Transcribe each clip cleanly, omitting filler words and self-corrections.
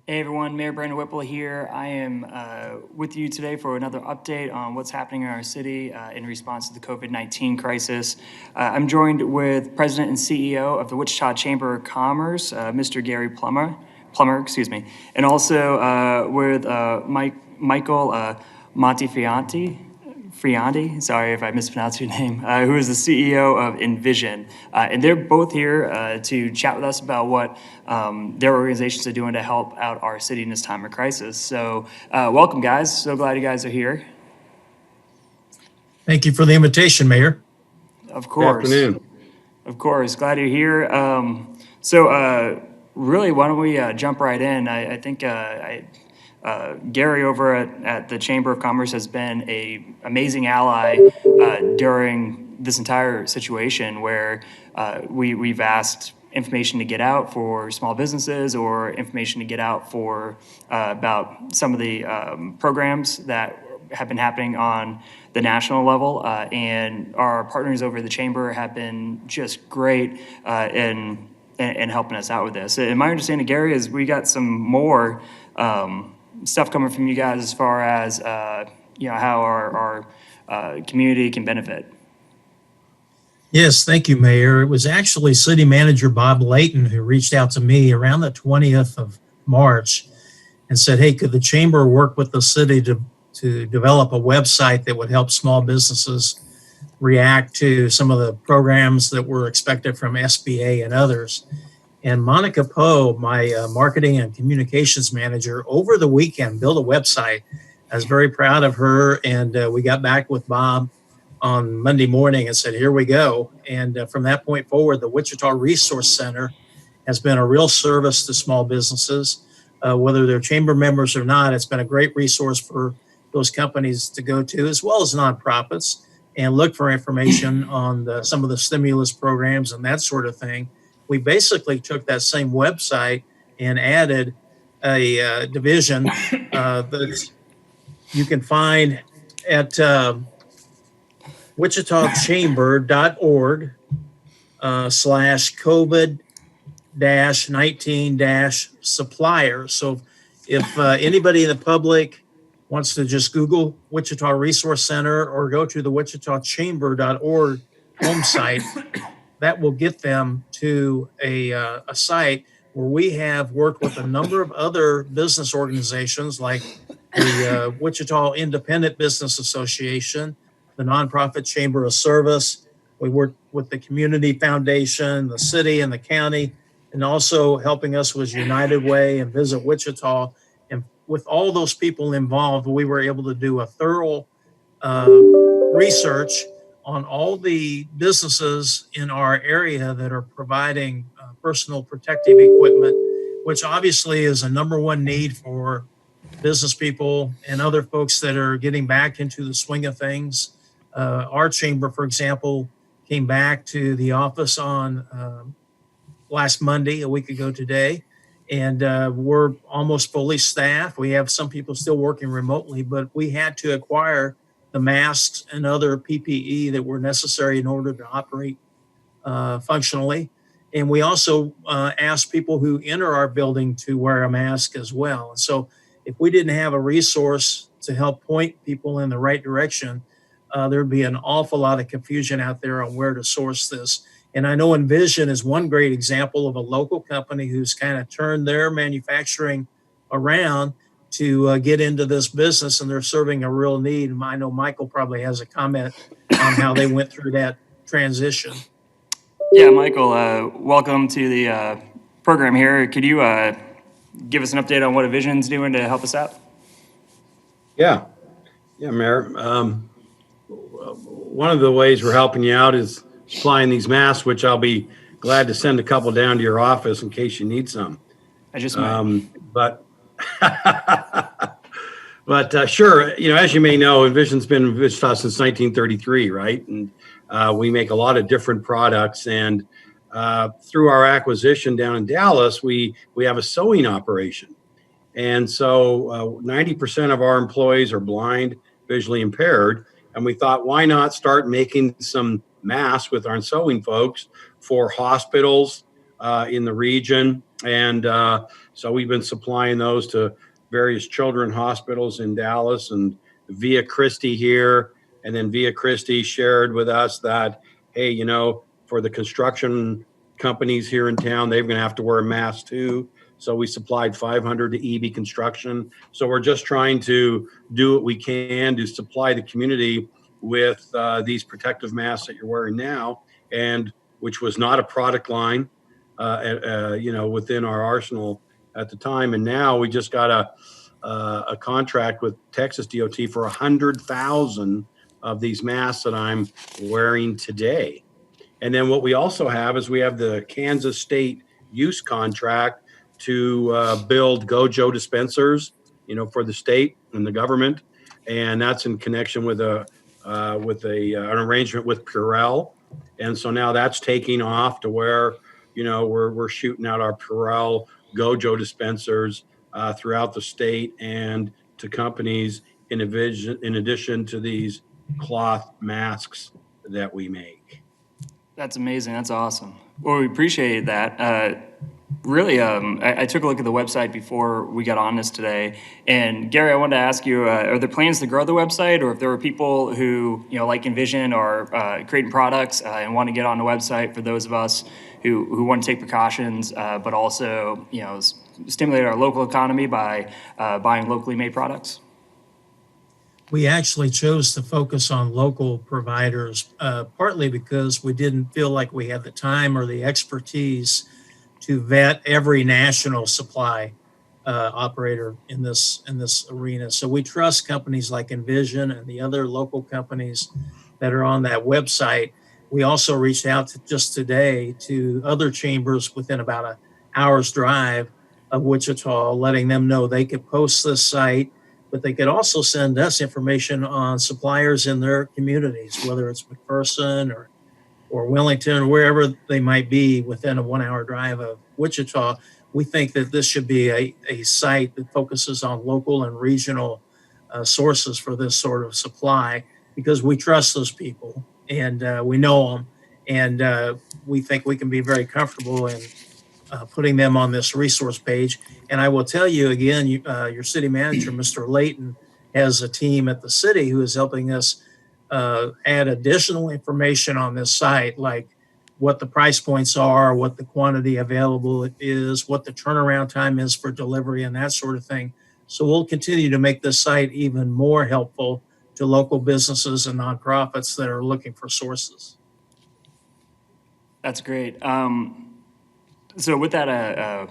Hey everyone, Mayor Brandon Whipple here. I am with you today for another update on what's happening in our city in response to the COVID-19 crisis. I'm joined with President and CEO of the Wichita Chamber of Commerce, Mr. Gary Plummer, and also with Michael Monteferrante, sorry if I mispronounced your name, who is the CEO of Envision. And they're both here to chat with us about what their organizations are doing to help out our city in this time of crisis. So welcome, guys. So glad you guys are here. Thank you for the invitation, Mayor. Of course. Good afternoon. Of course. Glad you're here. Really, why don't we jump right in? I think Gary over at the Chamber of Commerce has been an amazing ally during this entire situation where we've asked information to get out for small businesses or information to get out for about some of the programs that have been happening on the national level. And our partners over the Chamber have been just great in helping us out with this. And my understanding, Gary, is we got some more stuff coming from you guys as far as how our community can benefit. Yes, thank you, Mayor. It was actually City Manager Bob Layton who reached out to me around the 20th of March and said, hey, could the Chamber work with the city to develop a website that would help small businesses react to some of the programs that were expected from SBA and others. And Monica Poe, my marketing and communications manager, over the weekend built a website. I was very proud of her, and we got back with Bob on Monday morning and said, here we go. And from that point forward, the Wichita Resource Center has been a real service to small businesses. Whether they're chamber members or not, it's been a great resource for those companies to go to, as well as nonprofits, and look for information on some of the stimulus programs and that sort of thing. We basically took that same website and added a division that you can find at wichitachamber.org /COVID-19-supplier. So if anybody in the public wants to just Google Wichita Resource Center or go to the wichitachamber.org home site, that will get them to a site where we have worked with a number of other business organizations like the Wichita Independent Business Association, the Nonprofit Chamber of Service. We work with the Community Foundation, the city and the county, and also helping us was United Way and Visit Wichita. And with all those people involved, we were able to do a thorough research on all the businesses in our area that are providing personal protective equipment, which obviously is a number one need for business people and other folks that are getting back into the swing of things. Our chamber, for example, came back to the office on last Monday, a week ago today, and we're almost fully staffed. We have some people still working remotely, but we had to acquire the masks and other PPE that were necessary in order to operate functionally. And we also asked people who enter our building to wear a mask as well. And so if we didn't have a resource to help point people in the right direction, there'd be an awful lot of confusion out there on where to source this. And I know Envision is one great example of a local company who's kind of turned their manufacturing around to get into this business, and they're serving a real need. And I know Michael probably has a comment on how they went through that transition. Yeah, Michael, welcome to the program here. Could you give us an update on what Envision's doing to help us out? Yeah, Mayor. One of the ways we're helping you out is supplying these masks, which I'll be glad to send a couple down to your office in case you need some. I just might. But sure, as you may know, Envision's been in Wichita since 1933, right? And we make a lot of different products. And through our acquisition down in Dallas, we have a sewing operation. And so 90% of our employees are blind, visually impaired. And we thought, why not start making some masks with our sewing folks for hospitals in the region, And so we've been supplying those to various children hospitals in Dallas and Via Christi here. And then Via Christi shared with us that, hey, for the construction companies here in town, they're going to have to wear a mask too. So we supplied 500 to EB Construction. So we're just trying to do what we can to supply the community with these protective masks that you're wearing now, and which was not a product line, within our arsenal at the time. And now we just got a contract with Texas DOT for 100,000 of these masks that I'm wearing today. And then what we also have is we have the Kansas State use contract to build Gojo dispensers, for the state and the government, and that's in connection with an arrangement with Purell. And so now that's taking off to where we're shooting out our Purell Gojo dispensers throughout the state and to companies in addition to these cloth masks that we make. That's amazing. That's awesome. Well, we appreciate that. Really, I took a look at the website before we got on this today. And Gary, I wanted to ask you, are there plans to grow the website, or if there were people who, like Envision or creating products and want to get on the website for those of us who want to take precautions, but also, stimulate our local economy by buying locally made products? We actually chose to focus on local providers, partly because we didn't feel like we had the time or the expertise to vet every national supply operator in this arena. So we trust companies like Envision and the other local companies that are on that website. We also reached out just today to other chambers within about an hour's drive of Wichita, letting them know they could post this site, but they could also send us information on suppliers in their communities, whether it's McPherson or Wellington or wherever they might be within a 1 hour drive of Wichita. We think that this should be a site that focuses on local and regional sources for this sort of supply, because we trust those people and we know them, and we think we can be very comfortable in putting them on this resource page. And I will tell you again, your city manager, Mr. Layton, has a team at the city who is helping us add additional information on this site, like what the price points are, what the quantity available is, what the turnaround time is for delivery, and that sort of thing. So we'll continue to make this site even more helpful to local businesses and nonprofits that are looking for sources. That's great. So with that,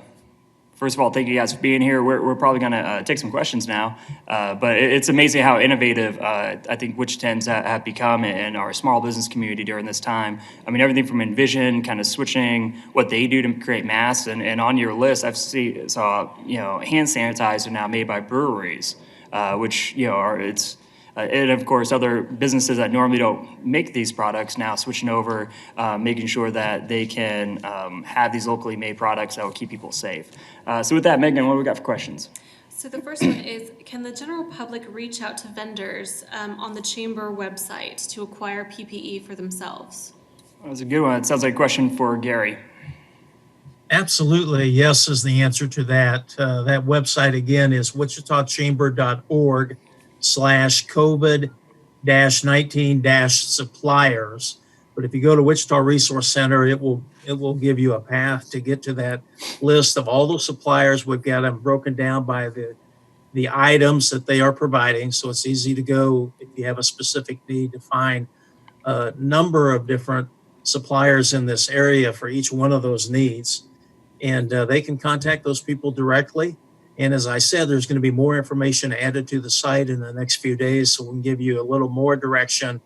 first of all, thank you guys for being here. We're probably going to take some questions now, but it's amazing how innovative I think Wichitans have become in our small business community during this time. I mean, everything from Envision, kind of switching what they do to create masks, and on your list, saw hand sanitizer now made by breweries, which and of course, other businesses that normally don't make these products now switching over, making sure that they can have these locally made products that will keep people safe. So with that, Megan, what do we got for questions? So the first one is, can the general public reach out to vendors on the chamber website to acquire PPE for themselves? That was a good one. It sounds like a question for Gary. Absolutely, yes is the answer to that. That website again is wichitachamber.org/COVID-19-suppliers. But if you go to Wichita Resource Center, it will give you a path to get to that list of all those suppliers. We've got them broken down by the items that they are providing, so it's easy to go if you have a specific need to find a number of different suppliers in this area for each one of those needs. And they can contact those people directly. And as I said, there's going to be more information added to the site in the next few days, so we can give you a little more direction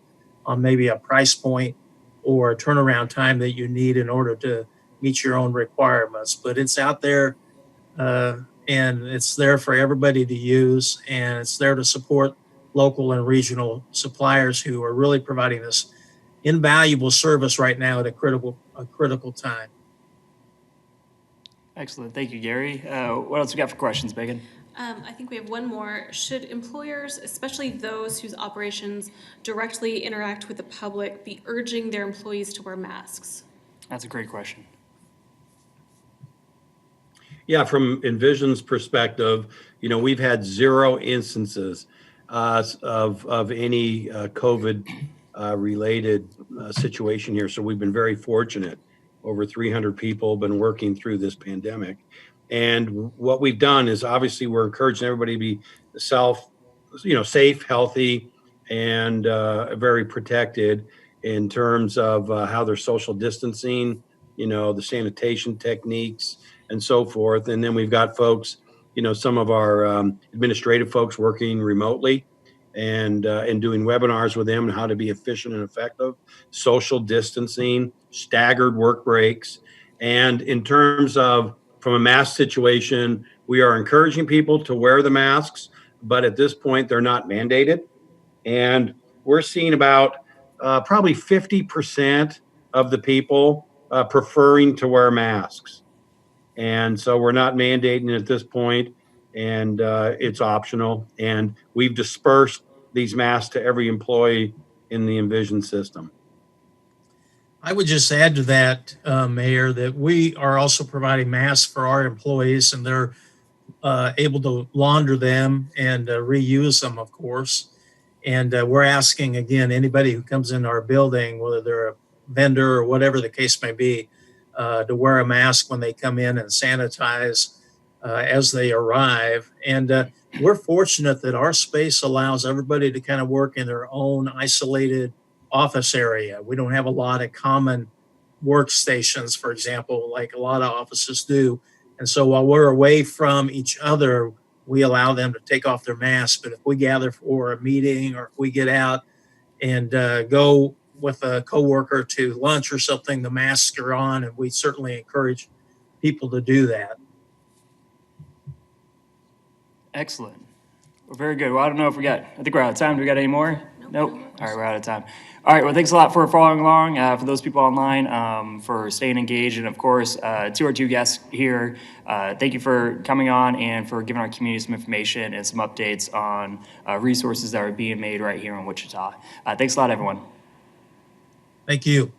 on maybe a price point or a turnaround time that you need in order to meet your own requirements. But it's out there, and it's there for everybody to use, and it's there to support local and regional suppliers who are really providing this invaluable service right now at a critical time. Excellent. Thank you, Gary. What else we got for questions, Megan? I think we have one more. Should employers, especially those whose operations directly interact with the public, be urging their employees to wear masks? That's a great question. Yeah, from Envision's perspective, we've had 0 instances of any COVID related situation here. So we've been very fortunate. Over 300 people have been working through this pandemic. And what we've done is obviously we're encouraging everybody to be safe, healthy, and very protected in terms of how they're social distancing, the sanitation techniques and so forth. And then we've got folks, some of our administrative folks working remotely and doing webinars with them on how to be efficient and effective, social distancing, staggered work breaks. And in terms of from a mask situation, we are encouraging people to wear the masks, but at this point, they're not mandated. And we're seeing about probably 50% of the people preferring to wear masks. And so we're not mandating at this point, and it's optional. And we've dispersed these masks to every employee in the Envision system. I would just add to that, Mayor, that we are also providing masks for our employees, and they're able to launder them and reuse them, of course. And we're asking, again, anybody who comes into our building, whether they're a vendor or whatever the case may be, to wear a mask when they come in and sanitize as they arrive. And we're fortunate that our space allows everybody to kind of work in their own isolated office area. We don't have a lot of common workstations, for example, like a lot of offices do. And so while we're away from each other, we allow them to take off their masks. But if we gather for a meeting or if we get out and go with a coworker to lunch or something, the masks are on, and we certainly encourage people to do that. Excellent. Well, very good. Well, I don't know if I think we're out of time. Do we got any more? Nope. All right, we're out of time. All right, well, thanks a lot for following along, for those people online, for staying engaged, and of course, to our 2 guests here, thank you for coming on and for giving our community some information and some updates on resources that are being made right here in Wichita. Thanks a lot, everyone. Thank you.